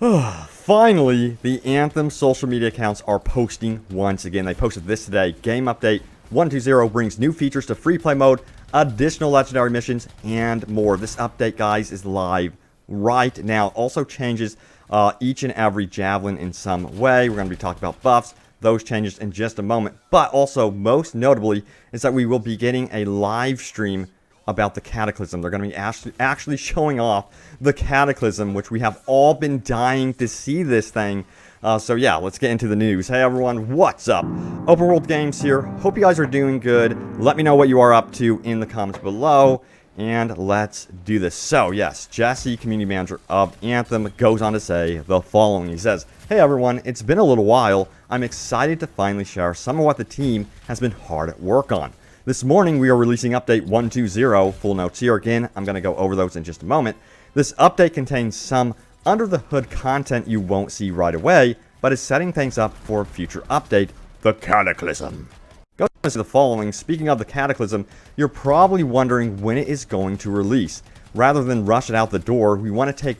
Finally, the Anthem social media accounts are posting once again. They posted this today. Game update 120 brings new features to free play mode, additional legendary missions, and more. This update, guys, is live right now. Also changes each and every Javelin in some way. We're going to be talking about buffs, those changes in just a moment. But also, most notably, is that we will be getting a live stream about the Cataclysm. They're going to be actually showing off the Cataclysm, which we have all been dying to see this thing. So yeah, let's get into the news. Hey everyone, what's up? Open World Games here. Hope you guys are doing good. Let me know what you are up to in the comments below, and let's do this. So yes, Jesse, community manager of Anthem, goes on to say the following. He says, "Hey everyone, it's been a little while. I'm excited to finally share some of what the team has been hard at work on. This morning, we are releasing update 120, full notes here. Again, I'm going to go over those in just a moment. This update contains some under-the-hood content you won't see right away, but is setting things up for a future update, the Cataclysm." Goes to the following. Speaking of the Cataclysm, you're probably wondering when it is going to release. Rather than rush it out the door, we want to take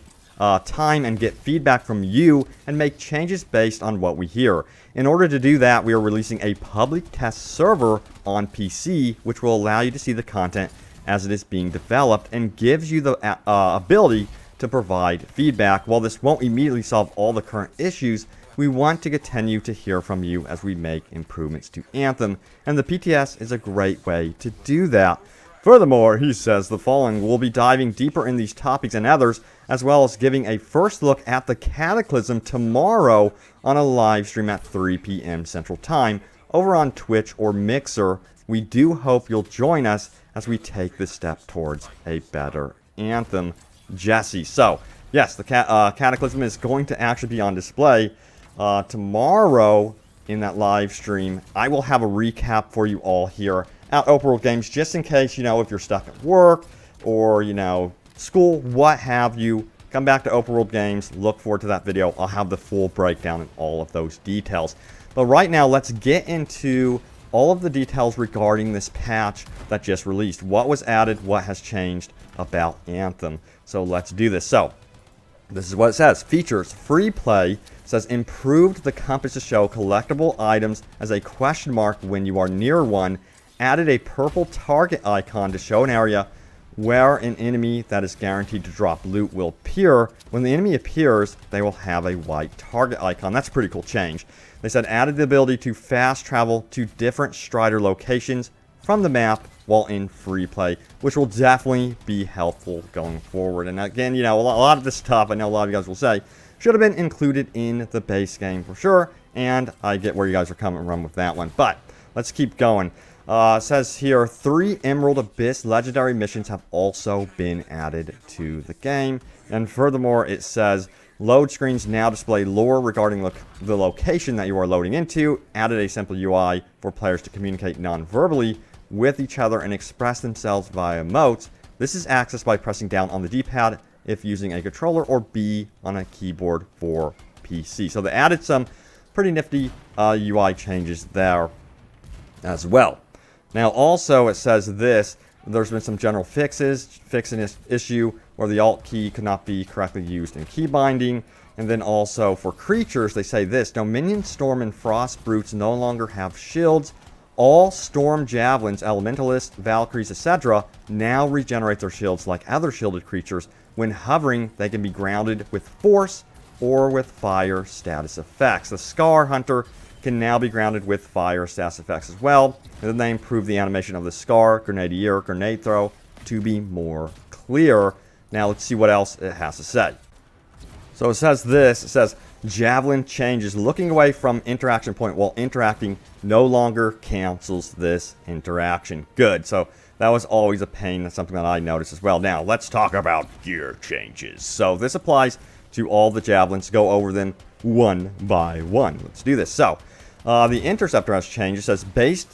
time and get feedback from you and make changes based on what we hear. In order to do that, we are releasing a public test server on PC, which will allow you to see the content as it is being developed and gives you the ability to provide feedback. While this won't immediately solve all the current issues, we want to continue to hear from you as we make improvements to Anthem, and the PTS is a great way to do that. Furthermore, he says the following: we'll be diving deeper in these topics and others, as well as giving a first look at the Cataclysm tomorrow on a live stream at 3 p.m. Central Time over on Twitch or Mixer. We do hope you'll join us as we take this step towards a better Anthem. Jesse. So, yes, the Cataclysm is going to actually be on display tomorrow in that live stream. I will have a recap for you all here at Open World Games, just in case, you know, if you're stuck at work or, you know, school, what have you. Come back to Open World Games. Look forward to that video. I'll have the full breakdown and all of those details. But right now, let's get into all of the details regarding this patch that just released. What was added, what has changed about Anthem. So let's do this. So this is what it says. Features: free play. Says improved the compass to show collectible items as a question mark when you are near one. Added a purple target icon to show an area where an enemy that is guaranteed to drop loot will appear. When the enemy appears, they will have a white target icon. That's a pretty cool change. They said added the ability to fast travel to different Strider locations from the map while in free play, which will definitely be helpful going forward. And again, you know, a lot of this stuff, I know a lot of you guys will say, should have been included in the base game for sure. And I get where you guys are coming from with that one. But let's keep going. It says here, 3 Emerald Abyss legendary missions have also been added to the game. And furthermore, it says load screens now display lore regarding the location that you are loading into. Added a simple UI for players to communicate non-verbally with each other and express themselves via emotes. This is accessed by pressing down on the D-pad if using a controller, or B on a keyboard for PC. So they added some pretty nifty UI changes there as well. Now also it says this: there's been some general fixes, fixing this issue where the Alt key could not be correctly used in key binding. And then also for creatures, they say this: Dominion, Storm, and Frost Brutes no longer have shields. All Storm Javelins, Elementalists, Valkyries, etc. now regenerate their shields like other shielded creatures. When hovering, they can be grounded with Force or with Fire status effects. The Scar Hunter can now be grounded with Fire status effects as well. And then they improved the animation of the Scar, Grenadier, Grenade Throw to be more clear. Now let's see what else it has to say. So it says this, it says Javelin changes. Looking away from interaction point while interacting no longer cancels this interaction. Good. So that was always a pain. That's something that I noticed as well. Now let's talk about gear changes. So this applies to all the Javelins. Go over them one by one. Let's do this. So the Interceptor has changed. It says base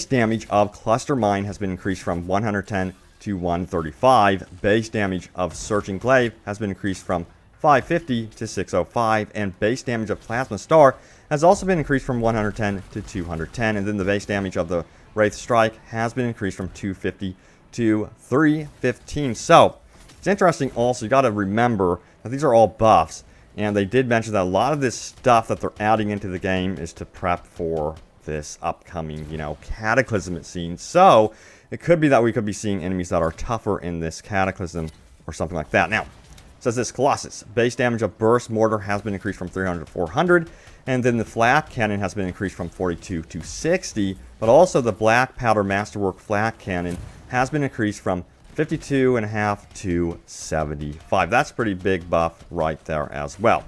damage of Cluster Mine has been increased from 110 to 135. Base damage of Searching Glaive has been increased from 550 to 605, and base damage of Plasma Star has also been increased from 110 to 210, and then the base damage of the Wraith Strike has been increased from 250 to 315. So it's interesting also, you got to remember that these are all buffs, And they did mention that a lot of this stuff that they're adding into the game is to prep for this upcoming, Cataclysm, it seems. So it could be that we could be seeing enemies that are tougher in this Cataclysm or something like that. Now, it says this, Colossus. Base damage of burst mortar has been increased from 300 to 400. And then the flat cannon has been increased from 42 to 60. But also the black powder masterwork flat cannon has been increased from 52.5 to 75. That's pretty big buff right there as well.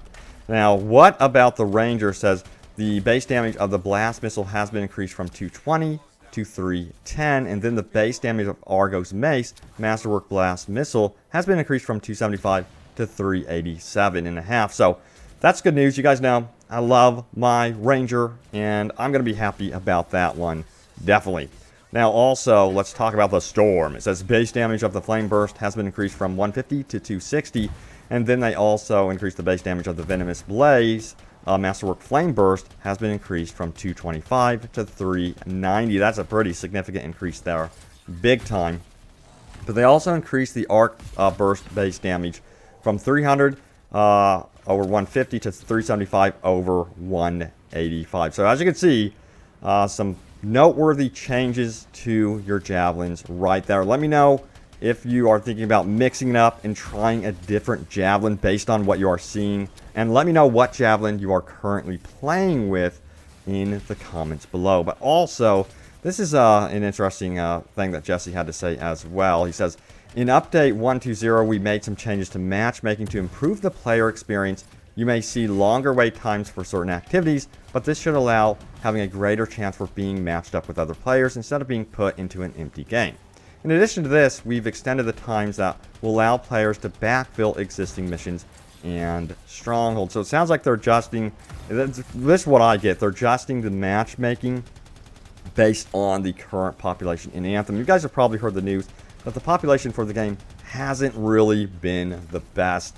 Now, what about the Ranger? Says the base damage of the blast missile has been increased from 220 to 310, and then the base damage of Argo's mace, masterwork blast missile, has been increased from 275 to 387.5. So that's good news. You guys know I love my Ranger, and I'm going to be happy about that one, definitely. Now also, let's talk about the Storm. It says base damage of the Flame Burst has been increased from 150 to 260, and then they also increased the base damage of the Venomous Blaze. Masterwork Flame Burst has been increased from 225 to 390. That's a pretty significant increase there. Big time. But they also increased the Arc Burst base damage from 300 over 150 to 375 over 185. So as you can see, some noteworthy changes to your Javelins right there. Let me know if you are thinking about mixing it up and trying a different Javelin based on what you are seeing. And let me know what Javelin you are currently playing with in the comments below. But also, this is an interesting thing that Jesse had to say as well. He says, in update 1.2.0, we made some changes to matchmaking to improve the player experience. You may see longer wait times for certain activities, but this should allow having a greater chance for being matched up with other players instead of being put into an empty game. In addition to this, we've extended the times that will allow players to backfill existing missions and strongholds. So it sounds like they're adjusting, this is what I get, they're adjusting the matchmaking based on the current population in Anthem. You guys have probably heard the news that the population for the game hasn't really been the best.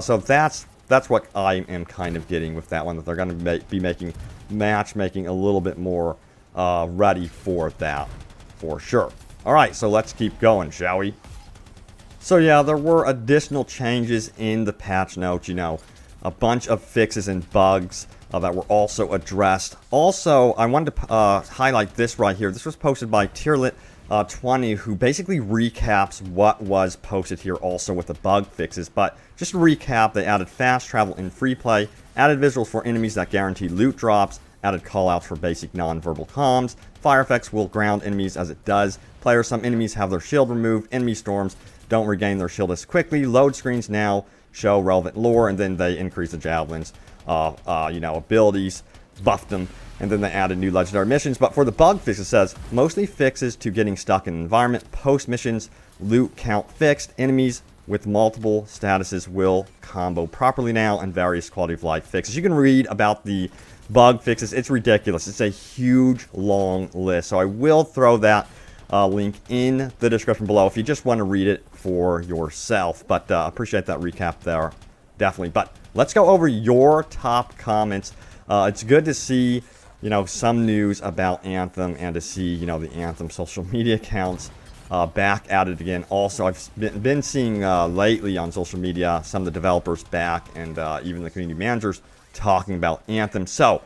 So that's what I am kind of getting with that one, that they're going to be making matchmaking a little bit more ready for that, for sure. Alright, so let's keep going, shall we? So yeah, there were additional changes in the patch notes, a bunch of fixes and bugs that were also addressed. Also, I wanted to highlight this right here. This was posted by Tierlit20, who basically recaps what was posted here also with the bug fixes. But just to recap, they added fast travel in free play, added visuals for enemies that guarantee loot drops, added callouts for basic non-verbal comms, fire effects will ground enemies as it does, some enemies have their shield removed, enemy storms don't regain their shield as quickly, load screens now show relevant lore, and then they increase the Javelins, abilities, buffed them, and then they added new legendary missions. But for the bug fix, it says, mostly fixes to getting stuck in an environment, post missions, loot count fixed, enemies with multiple statuses will combo properly now, and various quality of life fixes. You can read about the bug fixes. It's ridiculous. It's a huge, long list. So I will throw that link in the description below if you just want to read it for yourself. But appreciate that recap there, definitely. But let's go over your top comments. It's good to see, some news about Anthem, and to see, the Anthem social media accounts back at it again. Also, I've been seeing lately on social media some of the developers back, and even the community managers talking about Anthem. So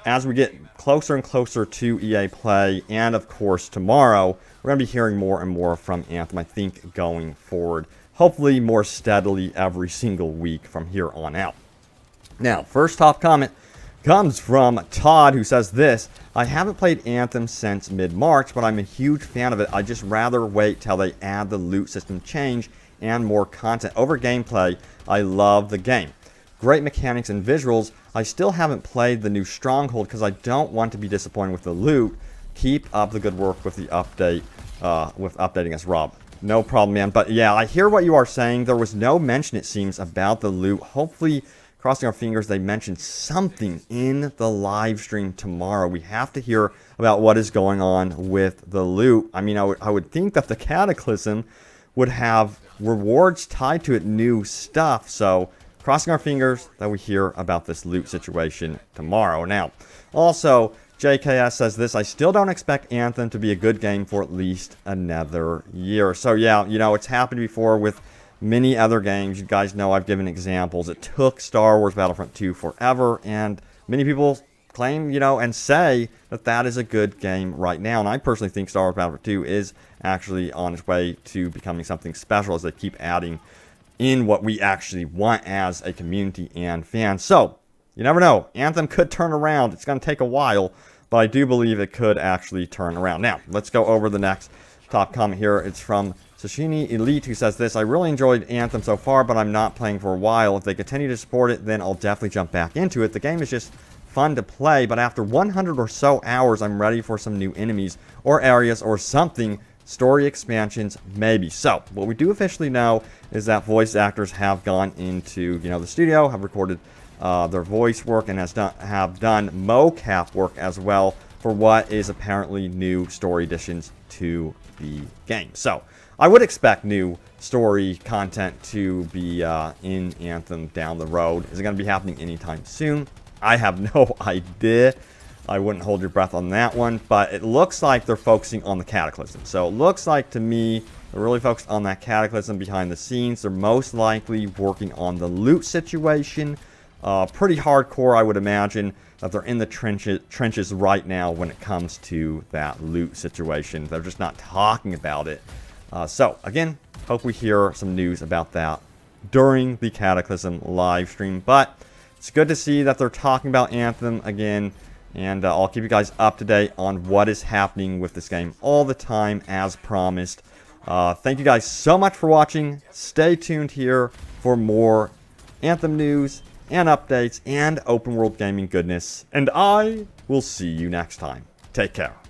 as we get closer and closer to EA Play, and of course tomorrow, we're going to be hearing more and more from Anthem, I think, going forward. Hopefully more steadily every single week from here on out. Now, first top comment comes from Todd, who says this: I haven't played Anthem since mid-March, but I'm a huge fan of it. I'd just rather wait till they add the loot system change and more content over gameplay. I love the game. Great mechanics and visuals. I still haven't played the new Stronghold because I don't want to be disappointed with the loot. Keep up the good work with the update, with updating us, Rob. No problem, man. But yeah, I hear what you are saying. There was no mention, it seems, about the loot. Hopefully, crossing our fingers, they mention something in the live stream tomorrow. We have to hear about what is going on with the loot. I mean, I would think that the Cataclysm would have rewards tied to it, new stuff. So crossing our fingers that we hear about this loot situation tomorrow. Now, also, JKS says this: I still don't expect Anthem to be a good game for at least another year. So yeah, it's happened before with many other games. You guys know I've given examples. It took Star Wars Battlefront 2 forever, and many people claim, and say that that is a good game right now. And I personally think Star Wars Battlefront 2 is actually on its way to becoming something special as they keep adding in what we actually want as a community and fans. So, you never know. Anthem could turn around. It's going to take a while, but I do believe it could actually turn around. Now, let's go over the next top comment here. It's from Sashini Elite, who says this: I really enjoyed Anthem so far, but I'm not playing for a while. If they continue to support it, then I'll definitely jump back into it. The game is just fun to play, but after 100 or so hours, I'm ready for some new enemies or areas or something. Story expansions, maybe. So, what we do officially know is that voice actors have gone into, the studio, have recorded their voice work, and have done mocap work as well for what is apparently new story additions to the game. So, I would expect new story content to be in Anthem down the road. Is it going to be happening anytime soon? I have no idea. I wouldn't hold your breath on that one, but it looks like they're focusing on the Cataclysm. So it looks like to me they're really focused on that Cataclysm behind the scenes. They're most likely working on the loot situation. Pretty hardcore, I would imagine, that they're in the trenches right now when it comes to that loot situation. They're just not talking about it. So, again, hope we hear some news about that during the Cataclysm live stream. But it's good to see that they're talking about Anthem again. And I'll keep you guys up to date on what is happening with this game all the time, as promised. Thank you guys so much for watching. Stay tuned here for more Anthem news and updates and open world gaming goodness. And I will see you next time. Take care.